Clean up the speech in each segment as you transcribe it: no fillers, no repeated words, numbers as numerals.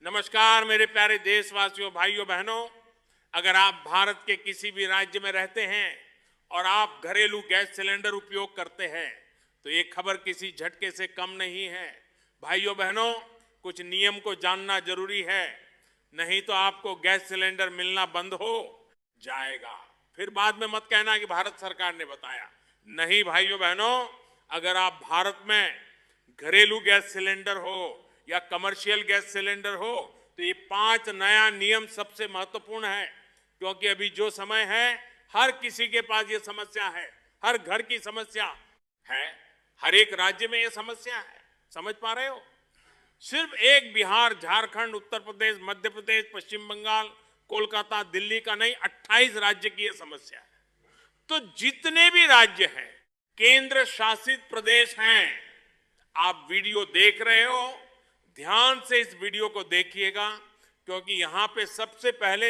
नमस्कार मेरे प्यारे देशवासियों, भाइयों बहनों। अगर आप भारत के किसी भी राज्य में रहते हैं और आप घरेलू गैस सिलेंडर उपयोग करते हैं तो ये खबर किसी झटके से कम नहीं है। भाइयों बहनों, कुछ नियम को जानना जरूरी है, नहीं तो आपको गैस सिलेंडर मिलना बंद हो जाएगा। फिर बाद में मत कहना कि भारत सरकार ने बताया। नहीं भाइयों बहनों, अगर आप भारत में घरेलू गैस सिलेंडर हो या कमर्शियल गैस सिलेंडर हो तो ये 5 नया नियम सबसे महत्वपूर्ण है, क्योंकि अभी जो समय है हर किसी के पास ये समस्या है, हर घर की समस्या है, हर एक राज्य में ये समस्या है। समझ पा रहे हो? सिर्फ एक बिहार, झारखंड, उत्तर प्रदेश, मध्य प्रदेश, पश्चिम बंगाल, कोलकाता, दिल्ली का नहीं, 28 राज्य की ये समस्या है। तो जितने भी राज्य हैं, केंद्र शासित प्रदेश हैं, आप वीडियो देख रहे हो, ध्यान से इस वीडियो को देखिएगा, क्योंकि यहां पे सबसे पहले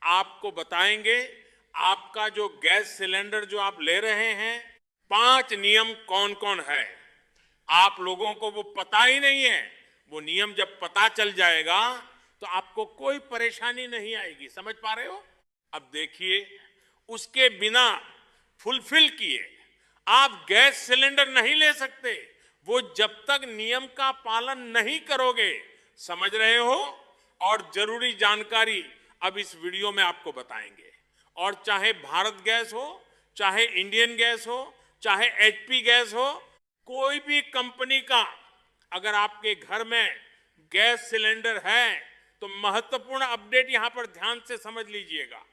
आपको बताएंगे आपका जो गैस सिलेंडर जो आप ले रहे हैं, 5 नियम कौन कौन है। आप लोगों को वो पता ही नहीं है। वो नियम जब पता चल जाएगा तो आपको कोई परेशानी नहीं आएगी। समझ पा रहे हो? अब देखिए, उसके बिना फुलफिल किए आप गैस सिलेंडर नहीं ले सकते, वो जब तक नियम का पालन नहीं करोगे। समझ रहे हो? और जरूरी जानकारी अब इस वीडियो में आपको बताएंगे। और चाहे भारत गैस हो, चाहे इंडियन गैस हो, चाहे एचपी गैस हो, कोई भी कंपनी का अगर आपके घर में गैस सिलेंडर है तो महत्वपूर्ण अपडेट यहां पर ध्यान से समझ लीजिएगा।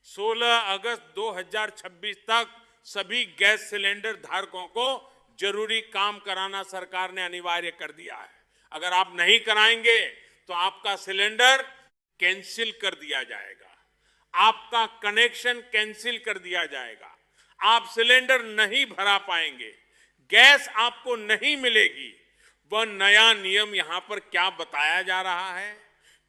16 अगस्त 2026 तक सभी गैस सिलेंडर धारकों को जरूरी काम कराना सरकार ने अनिवार्य कर दिया है। अगर आप नहीं कराएंगे तो आपका सिलेंडर कैंसिल कर दिया जाएगा, आपका कनेक्शन कैंसिल कर दिया जाएगा, आप सिलेंडर नहीं भरा पाएंगे, गैस आपको नहीं मिलेगी। वह नया नियम यहां पर क्या बताया जा रहा है,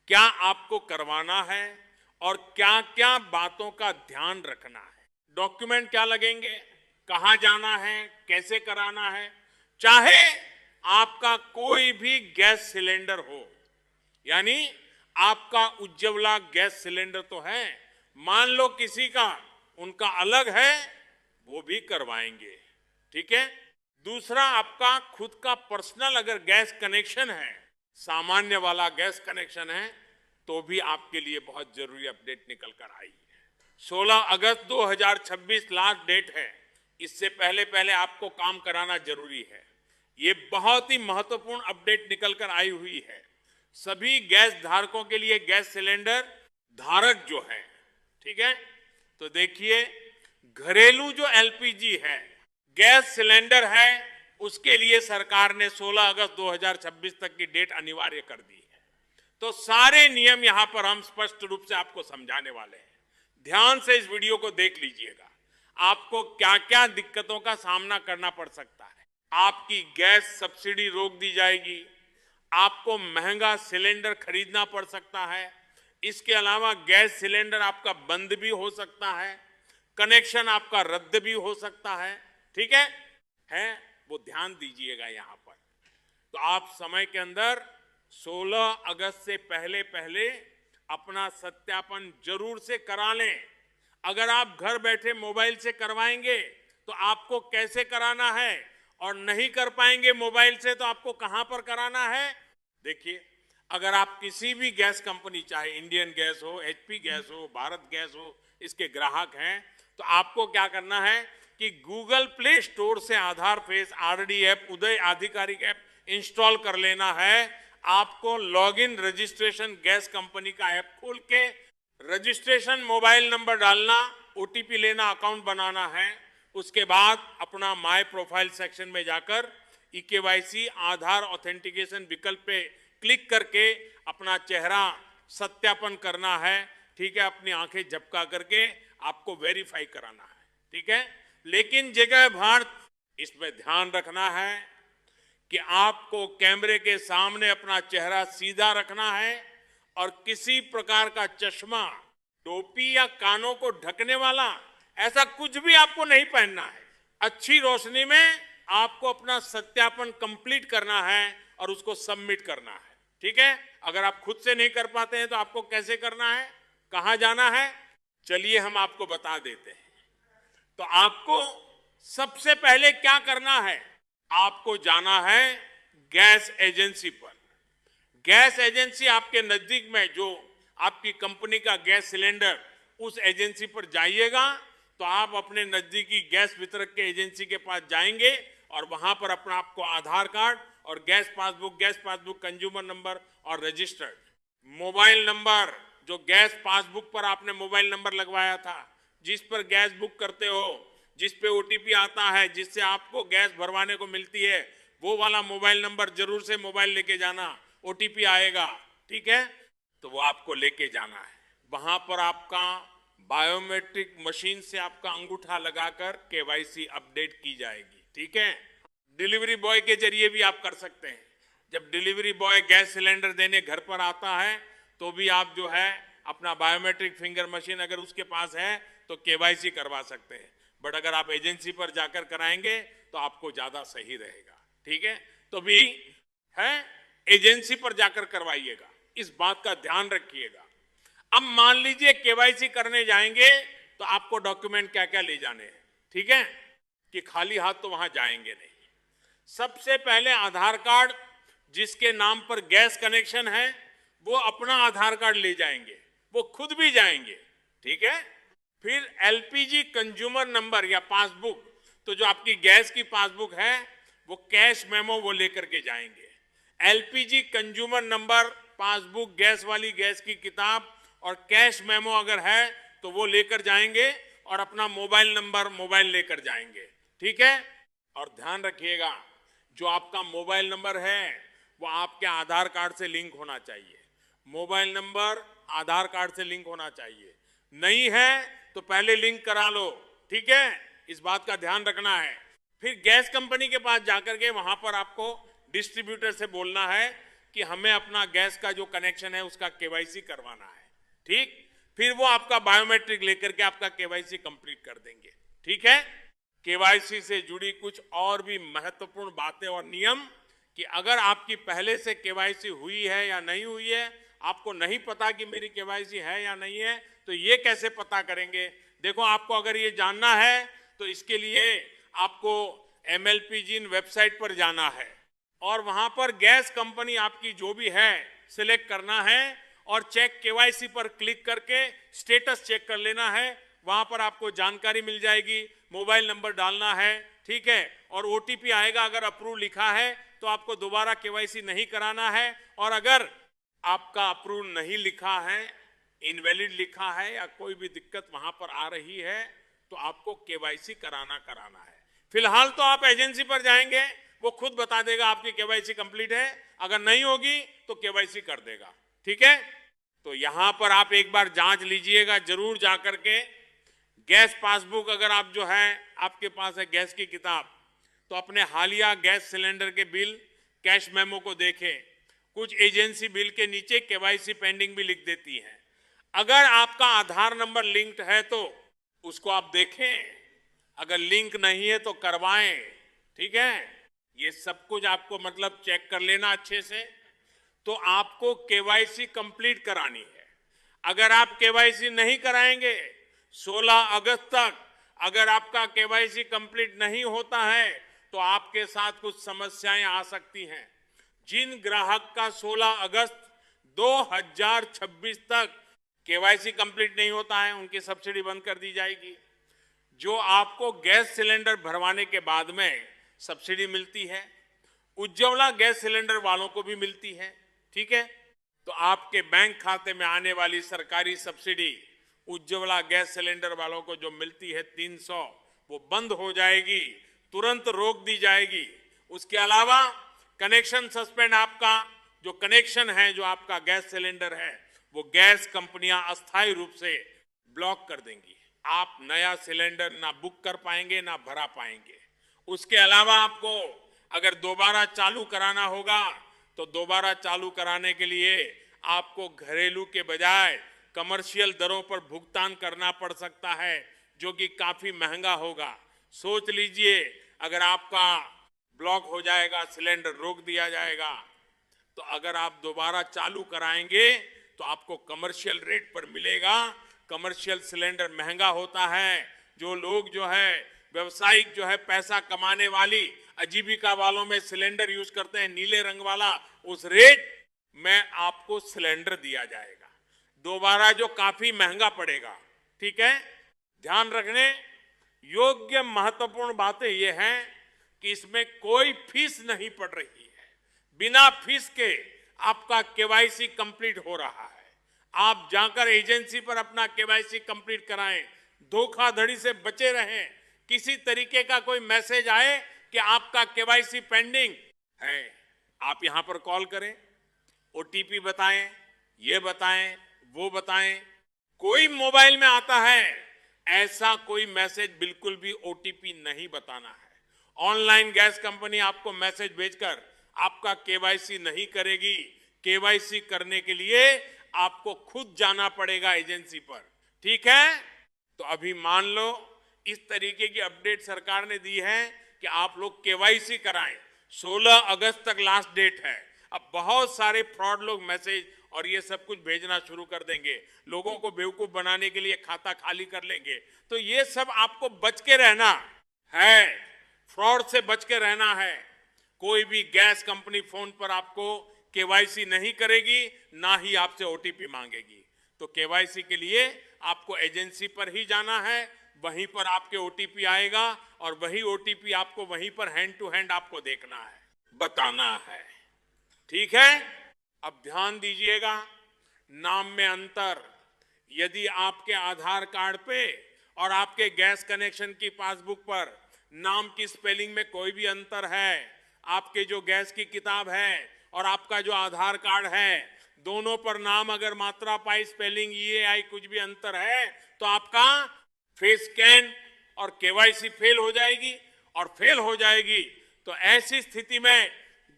क्या आपको करवाना है और क्या क्या बातों का ध्यान रखना है। डॉक्यूमेंट क्या लगेंगे, कहां जाना है, कैसे कराना है। चाहे आपका कोई भी गैस सिलेंडर हो, यानी आपका उज्ज्वला गैस सिलेंडर तो है, मान लो किसी का उनका अलग है, वो भी करवाएंगे। ठीक है। दूसरा, आपका खुद का पर्सनल अगर गैस कनेक्शन है, सामान्य वाला गैस कनेक्शन है, तो भी आपके लिए बहुत जरूरी अपडेट निकल कर आई है। 16 अगस्त 2026 लास्ट डेट है। इससे पहले पहले आपको काम कराना जरूरी है। ये बहुत ही महत्वपूर्ण अपडेट निकल कर आई हुई है। सभी गैस धारकों के लिए गैस सिलेंडर धारक जो है, ठीक है, तो देखिए, घरेलू जो एलपीजी है, गैस सिलेंडर है, उसके लिए सरकार ने 16 अगस्त 2026 तक की डेट अनिवार्य कर दी है। तो सारे नियम यहां पर हम स्पष्ट रूप से आपको समझाने वाले हैं। ध्यान से इस वीडियो को देख लीजिएगा। आपको क्या क्या दिक्कतों का सामना करना पड़ सकता है। आपकी गैस सब्सिडी रोक दी जाएगी, आपको महंगा सिलेंडर खरीदना पड़ सकता है, इसके अलावा गैस सिलेंडर आपका बंद भी हो सकता है, कनेक्शन आपका रद्द भी हो सकता है। ठीक है, वो ध्यान दीजिएगा यहां पर। तो आप समय के अंदर 16 अगस्त से पहले पहले अपना सत्यापन जरूर से करा लें। अगर आप घर बैठे मोबाइल से करवाएंगे तो आपको कैसे कराना है, और नहीं कर पाएंगे मोबाइल से तो आपको कहां पर कराना है। देखिए, अगर आप किसी भी गैस कंपनी, चाहे इंडियन गैस हो, एचपी गैस हो, भारत गैस हो, इसके ग्राहक हैं, तो आपको क्या करना है कि गूगल प्ले स्टोर से आधार फेस, आरडी ऐप, उदय आधिकारिक ऐप इंस्टॉल कर लेना है। आपको लॉगिन रजिस्ट्रेशन गैस कंपनी का ऐप खोल के रजिस्ट्रेशन मोबाइल नंबर डालना, ओटीपी लेना, अकाउंट बनाना है। उसके बाद अपना माय प्रोफाइल सेक्शन में जाकर ईकेवाईसी आधार ऑथेंटिकेशन विकल्प पे क्लिक करके अपना चेहरा सत्यापन करना है। ठीक है, अपनी आंखें झपका करके आपको वेरीफाई कराना है। ठीक है, लेकिन जगह भार इसमें ध्यान रखना है कि आपको कैमरे के सामने अपना चेहरा सीधा रखना है और किसी प्रकार का चश्मा, टोपी या कानों को ढकने वाला ऐसा कुछ भी आपको नहीं पहनना है। अच्छी रोशनी में आपको अपना सत्यापन कंप्लीट करना है और उसको सबमिट करना है। ठीक है, अगर आप खुद से नहीं कर पाते हैं तो आपको कैसे करना है, कहां जाना है, चलिए हम आपको बता देते हैं। तो आपको सबसे पहले क्या करना है, आपको जाना है गैस एजेंसी पर। गैस एजेंसी आपके नजदीक में जो आपकी कंपनी का गैस सिलेंडर, उस एजेंसी पर जाइएगा तो आप अपने नजदीकी गैस वितरक के एजेंसी के पास जाएंगे और वहां पर अपना आपको आधार कार्ड और गैस पासबुक कंज्यूमर नंबर और रजिस्टर्ड मोबाइल नंबर, जो गैस पासबुक पर आपने मोबाइल नंबर लगवाया था, जिस पर गैस बुक करते हो, जिस पे ओटीपी आता है, जिससे आपको गैस भरवाने को मिलती है, वो वाला मोबाइल नंबर जरूर से मोबाइल लेके जाना। ओटीपी आएगा, ठीक है, तो वो आपको लेके जाना है। वहां पर आपका बायोमेट्रिक मशीन से आपका अंगूठा लगाकर केवाईसी अपडेट की जाएगी, ठीक है। डिलीवरी बॉय के जरिए भी आप कर सकते हैं। जब डिलीवरी बॉय गैस सिलेंडर देने घर पर आता है तो भी आप जो है अपना बायोमेट्रिक फिंगर मशीन अगर उसके पास है तो केवाईसी करवा सकते हैं। बट अगर आप एजेंसी पर जाकर कराएंगे तो आपको ज्यादा सही रहेगा, ठीक है। तो भी है, एजेंसी पर जाकर करवाइएगा, इस बात का ध्यान रखिएगा। अब मान लीजिए केवाईसी करने जाएंगे तो आपको डॉक्यूमेंट क्या क्या ले जाने हैं, ठीक है, कि खाली हाथ तो वहां जाएंगे नहीं। सबसे पहले आधार कार्ड, जिसके नाम पर गैस कनेक्शन है वो अपना आधार कार्ड ले जाएंगे, वो खुद भी जाएंगे, ठीक है। फिर एलपीजी कंज्यूमर नंबर या पासबुक, तो जो आपकी गैस की पासबुक है वो कैश मेमो वो लेकर के जाएंगे। LPG consumer number, passbook, gas वाली गैस की किताब और कैश मेमो अगर है तो वो लेकर जाएंगे और अपना मोबाइल नंबर मोबाइल लेकर जाएंगे, ठीक है। और ध्यान रखिएगा, जो आपका मोबाइल नंबर है वो आपके आधार कार्ड से लिंक होना चाहिए। मोबाइल नंबर आधार कार्ड से लिंक होना चाहिए, नहीं है तो पहले लिंक करा लो, ठीक है, इस बात का ध्यान रखना है। फिर गैस कंपनी के पास जाकर के वहां पर आपको डिस्ट्रीब्यूटर से बोलना है कि हमें अपना गैस का जो कनेक्शन है उसका केवाईसी करवाना है, ठीक। फिर वो आपका बायोमेट्रिक लेकर के आपका केवाईसी कंप्लीट कर देंगे, ठीक है। केवाईसी से जुड़ी कुछ और भी महत्वपूर्ण बातें और नियम, कि अगर आपकी पहले से केवाईसी हुई है या नहीं हुई है, आपको नहीं पता कि मेरी केवाईसी है या नहीं है, तो ये कैसे पता करेंगे। देखो, आपको अगर ये जानना है तो इसके लिए आपको MLPGIN वेबसाइट पर जाना है और वहां पर गैस कंपनी आपकी जो भी है सिलेक्ट करना है और चेक केवाईसी पर क्लिक करके स्टेटस चेक कर लेना है। वहां पर आपको जानकारी मिल जाएगी, मोबाइल नंबर डालना है, ठीक है, और ओटीपी आएगा। अगर अप्रूव लिखा है तो आपको दोबारा केवाईसी नहीं कराना है, और अगर आपका अप्रूव नहीं लिखा है, इनवैलिड लिखा है या कोई भी दिक्कत वहां पर आ रही है तो आपको केवाईसी कराना है। फिलहाल तो आप एजेंसी पर जाएंगे, वो खुद बता देगा आपकी केवाईसी कंप्लीट है, अगर नहीं होगी तो केवाईसी कर देगा, ठीक है। तो यहां पर आप एक बार जांच लीजिएगा जरूर जाकर के। गैस पासबुक अगर आप जो है आपके पास है, गैस की किताब, तो अपने हालिया गैस सिलेंडर के बिल, कैश मेमो को देखें। कुछ एजेंसी बिल के नीचे केवाईसी पेंडिंग भी लिख देती है। अगर आपका आधार नंबर लिंक्ड है तो उसको आप देखें, अगर लिंक नहीं है तो करवाएं, ठीक है। ये सब कुछ आपको मतलब चेक कर लेना अच्छे से। तो आपको केवाईसी कंप्लीट करानी है। अगर आप केवाईसी नहीं कराएंगे 16 अगस्त तक, अगर आपका केवाईसी कंप्लीट नहीं होता है तो आपके साथ कुछ समस्याएं आ सकती हैं। जिन ग्राहक का 16 अगस्त 2026 तक केवाईसी कंप्लीट नहीं होता है उनकी सब्सिडी बंद कर दी जाएगी। जो आपको गैस सिलेंडर भरवाने के बाद में सब्सिडी मिलती है, उज्ज्वला गैस सिलेंडर वालों को भी मिलती है, ठीक है। तो आपके बैंक खाते में आने वाली सरकारी सब्सिडी उज्ज्वला गैस सिलेंडर वालों को जो मिलती है 300, वो बंद हो जाएगी, तुरंत रोक दी जाएगी। उसके अलावा कनेक्शन सस्पेंड, आपका जो कनेक्शन है, जो आपका गैस सिलेंडर है, वो गैस कंपनियां अस्थायी रूप से ब्लॉक कर देंगी। आप नया सिलेंडर ना बुक कर पाएंगे ना भरा पाएंगे। उसके अलावा आपको अगर दोबारा चालू कराना होगा तो दोबारा चालू कराने के लिए आपको घरेलू के बजाय कमर्शियल दरों पर भुगतान करना पड़ सकता है, जो कि काफी महंगा होगा। सोच लीजिए, अगर आपका ब्लॉक हो जाएगा, सिलेंडर रोक दिया जाएगा, तो अगर आप दोबारा चालू कराएंगे तो आपको कमर्शियल रेट पर मिलेगा। कमर्शियल सिलेंडर महंगा होता है। जो लोग जो है व्यवसायिक जो है पैसा कमाने वाली आजीविका वालों में सिलेंडर यूज करते हैं नीले रंग वाला, उस रेट में आपको सिलेंडर दिया जाएगा दोबारा, जो काफी महंगा पड़ेगा। ठीक है, ध्यान रखने योग्य महत्वपूर्ण बातें ये हैं कि इसमें कोई फीस नहीं पड़ रही है। बिना फीस के आपका केवाईसी कंप्लीट हो रहा है। आप जाकर एजेंसी पर अपना केवाईसी कंप्लीट कराएं, धोखाधड़ी से बचे रहें। किसी तरीके का कोई मैसेज आए कि आपका केवाईसी पेंडिंग है, आप यहां पर कॉल करें, ओटीपी बताएं, ये बताएं, वो बताएं। कोई मोबाइल में आता है, ऐसा कोई मैसेज बिल्कुल भी ओटीपी नहीं बताना है। ऑनलाइन गैस कंपनी आपको मैसेज भेजकर आपका केवाईसी नहीं करेगी। केवाईसी करने के लिए आपको खुद जाना पड़ेगा एजेंसी पर। ठीक है, तो अभी मान लो इस तरीके की अपडेट सरकार ने दी है कि आप लोग केवाईसी कराएं। 16 अगस्त तक लास्ट डेट है। अब बहुत सारे फ्रॉड लोग मैसेज और ये सब कुछ भेजना शुरू कर देंगे, लोगों को बेवकूफ बनाने के लिए खाता खाली कर लेंगे। तो ये सब आपको बच के रहना है, फ्रॉड से बच के रहना है। कोई भी गैस कंपनी फोन पर आपको केवाईसी नहीं करेगी, ना ही आपसे ओटीपी मांगेगी। तो केवाईसी के लिए आपको एजेंसी पर ही जाना है, वहीं पर आपके ओटीपी आएगा और वही ओटीपी आपको वहीं पर हैंड टू हैंड आपको देखना है, बताना है। ठीक है, अब ध्यान दीजिएगा, नाम में अंतर। यदि आपके आधार कार्ड पे और आपके गैस कनेक्शन की पासबुक पर नाम की स्पेलिंग में कोई भी अंतर है, आपके जो गैस की किताब है और आपका जो आधार कार्ड है, दोनों पर नाम अगर मात्रा पाई स्पेलिंग EAI कुछ भी अंतर है, तो आपका फेस स्कैन और केवाईसी फेल हो जाएगी। और फेल हो जाएगी तो ऐसी स्थिति में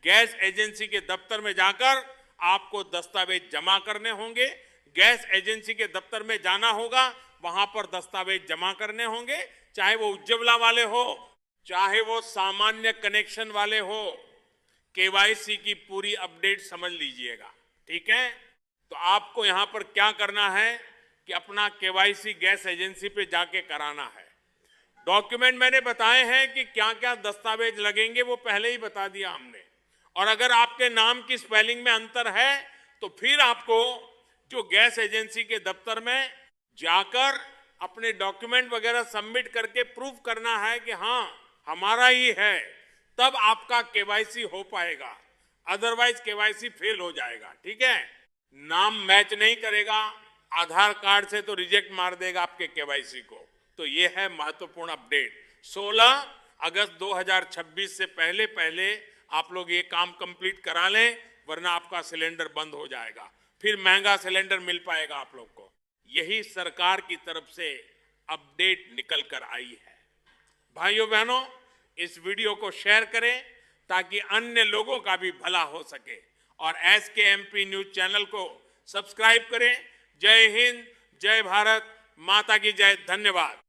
गैस एजेंसी के दफ्तर में जाकर आपको दस्तावेज जमा करने होंगे। गैस एजेंसी के दफ्तर में जाना होगा, वहां पर दस्तावेज जमा करने होंगे, चाहे वो उज्ज्वला वाले हो, चाहे वो सामान्य कनेक्शन वाले हो। केवाईसी की पूरी अपडेट समझ लीजिएगा। ठीक है, तो आपको यहां पर क्या करना है कि अपना केवाईसी गैस एजेंसी पे जाके कराना है। डॉक्यूमेंट मैंने बताए हैं कि क्या क्या दस्तावेज लगेंगे, वो पहले ही बता दिया हमने। और अगर आपके नाम की स्पेलिंग में अंतर है तो फिर आपको जो गैस एजेंसी के दफ्तर में जाकर अपने डॉक्यूमेंट वगैरह सबमिट करके प्रूफ करना है कि हाँ हमारा ही है, तब आपका केवाईसी हो पाएगा। अदरवाइज केवाईसी फेल हो जाएगा। ठीक है, नाम मैच नहीं करेगा आधार कार्ड से तो रिजेक्ट मार देगा आपके केवाईसी को। तो ये है महत्वपूर्ण अपडेट। 16 अगस्त 2026 से पहले पहले आप लोग ये काम कंप्लीट करा लें, वरना आपका सिलेंडर बंद हो जाएगा, फिर महंगा सिलेंडर मिल पाएगा आप लोग को। यही सरकार की तरफ से अपडेट निकल कर आई है। भाइयों बहनों, इस वीडियो को शेयर करें ताकि अन्य लोगों का भी भला हो सके, और SKMP न्यूज चैनल को सब्सक्राइब करें। जय हिंद, जय भारत, माता की जय। धन्यवाद।